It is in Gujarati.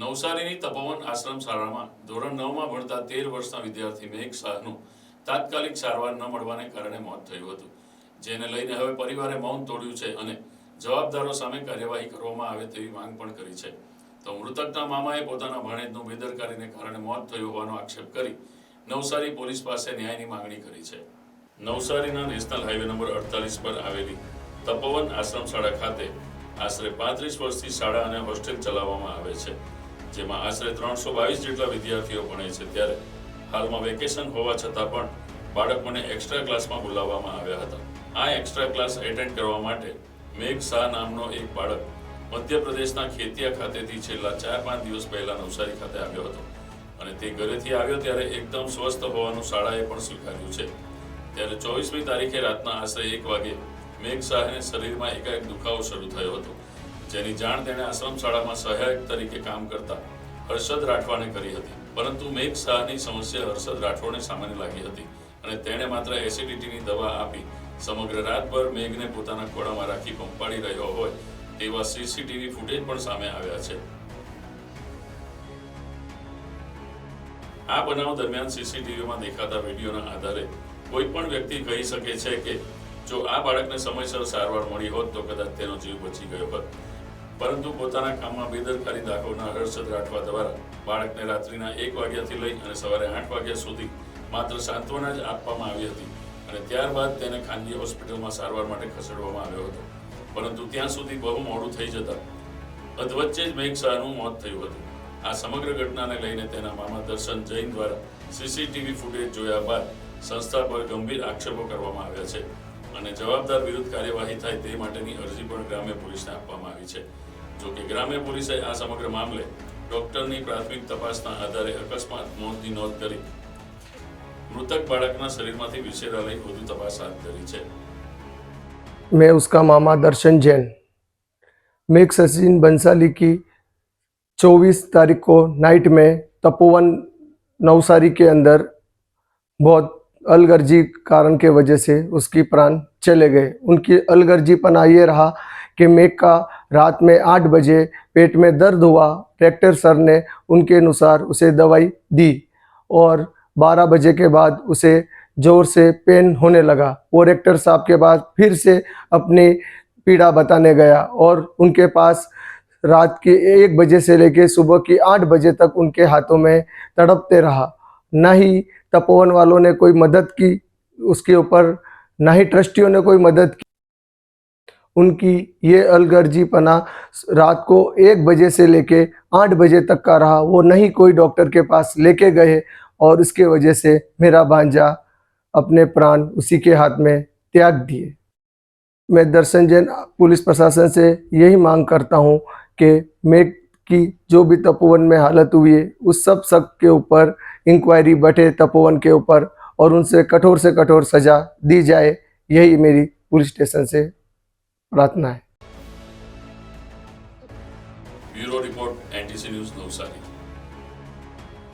નવસારીની તપોવન આશ્રમ શાળામાં ધોરણ 9માં ભણતા 13 વર્ષના વિદ્યાર્થી મેઘ શાહનું તાત્કાલિક સારવાર ન મળવાને કારણે મોત થયું હતું, જેને લઈને હવે પરિવારે મૌન તોડ્યું છે અને જવાબદારો સામે કાર્યવાહી કરવામાં આવે તેવી માંગ પણ કરી છે. તો મૃતકના મામાએ પોતાના ભાણેજનું બેદરકારીને કારણે મોત થયું હોવાનો આક્ષેપ કરી નવસારી પોલીસ પાસે ન્યાયની માંગણી કરી છે. નવસારીના નેશનલ હાઈવે નંબર 48 પર આવેલી તપોવન આશ્રમ શાળા ખાતે આશરે 35 વર્ષથી શાળા અને હોસ્ટેલ ચલાવવામાં આવે છે, જેમાં આશરે 322 જેટલા વિદ્યાર્થીઓ ભણે છે. ત્યારે હાલમાં વેકેશન હોવા છતાં પણ બાળકોને એક્સ્ટ્રા ક્લાસમાં બોલાવવામાં આવ્યા હતા. આ એક્સ્ટ્રા ક્લાસ એટેન્ડ કરવા માટે મેઘ શાહ નામનો એક બાળક મધ્યપ્રદેશના ખેતિયા ખાતેથી છેલ્લા 4-5 દિવસ પહેલા નવસારી ખાતે આવ્યો હતો અને તે ઘરેથી આવ્યો ત્યારે એકદમ સ્વસ્થ હોવાનું શાળાએ પણ સ્વીકાર્યું છે. ત્યારે 24મી તારીખે રાતના આશરે 1 વાગે મેઘ શાહને શરીરમાં એકાએક દુખાવો શરૂ થયો હતો, જેની જાણ તેણે આશ્રમ શાળામાં સહાયક તરીકે કામ કરતા હર્ષદ રાઠવાને કરી હતી. પરંતુ મેઘ શાહની સમસ્યા હર્ષદ રાઠવાને સામાન્ય લાગી હતી અને તેણે માત્ર એસિડિટીની દવા આપી સમગ્ર રાતભર મેઘને પોતાના ખોળામાં રાખી પંપાડી રહ્યો હોય તેવા સીસીટીવી ફૂટેજ પણ સામે આવ્યા છે. આ બનાવ દરમિયાન સીસીટીવીમાં દેખાતા વિડીયોના આધારે કોઈ પણ વ્યક્તિ કહી શકે છે કે જો આ બાળકને સમયસર સારવાર મળી હોત તો કદાચ તેનો જીવ બચી ગયો હોત. પરંતુ પોતાના કામમાં બેદરકારી દાખવનાર હર્ષદ રાઠવા દ્વારા બાળકને રાત્રિના 1 વાગ્યાથી લઈ અને સવારે 8 વાગ્યા સુધી માત્ર સાંત્વના જ આપવામાં આવી હતી અને ત્યારબાદ તેને ખાનગી હોસ્પિટલમાં સારવાર માટે ખસેડવામાં આવ્યો હતો. પરંતુ ત્યાં સુધી બહુ મોડું થઈ જતા અધવચ્ચે જ મેઘ શાહનું મોત થયું હતું. આ સમગ્ર ઘટનાને લઈને તેના મામા દર્શન જૈન દ્વારા સીસીટીવી ફૂટેજ જોયા બાદ સંસ્થા પર ગંભીર આક્ષેપો કરવામાં આવ્યા છે અને જવાબદાર વિરુદ્ધ કાર્યવાહી થાય તે માટેની અરજી પણ ગ્રામ્ય પોલીસને આપવામાં આવી છે. જોકે ગ્રામ્ય પોલીસે આ સમગ્ર મામલે ડોક્ટરની પ્રાથમિક તપાસના આધારે અકસ્માત મોતની નોંધ કરી मृतक बालकना शरीरमांथी विषेरा लई વધુ તપાસ હાથ ધરી છે. मैं उसका मामा दर्शन जैन मेघ सचिन बंसाली की 24 तारीख को नाइट में तपोवन नवसारी के अंदर बहुत अलगर्जी कारण के वजह से उसकी प्राण चले गए. उनकी अलगर्जीपना ये रहा कि मेघ का रात में 8 बजे पेट में दर्द हुआ. डॉक्टर सर ने उनके अनुसार उसे दवाई दी और 12 बजे के बाद उसे जोर से पेन होने लगा. वो डॉक्टर साहब के बाद फिर से अपनी पीड़ा बताने गया और उनके पास रात के 1 बजे से लेकर सुबह की 8 बजे तक उनके हाथों में तड़पते रहा. ना ही तपोवन वालों ने कोई मदद की उसके ऊपर, ना ही ट्रस्टियों ने कोई मदद की. उनकी ये अलगर्जीपना रात को 1 बजे से लेके 8 बजे तक का रहा. वो नहीं कोई डॉक्टर के पास लेके गए और इसके वजह से मेरा भांजा अपने प्राण उसी के हाथ में त्याग दिए. मैं दर्शन जैन पुलिस प्रशासन से यही मांग करता हूँ कि मेघ की जो भी तपोवन में हालत हुई है उस सब के ऊपर इंक्वायरी बैठे तपोवन के ऊपर और उनसे कठोर सजा दी जाए. यही मेरी पुलिस स्टेशन से प्रार्थना है. Bureau report NTC news Navsari.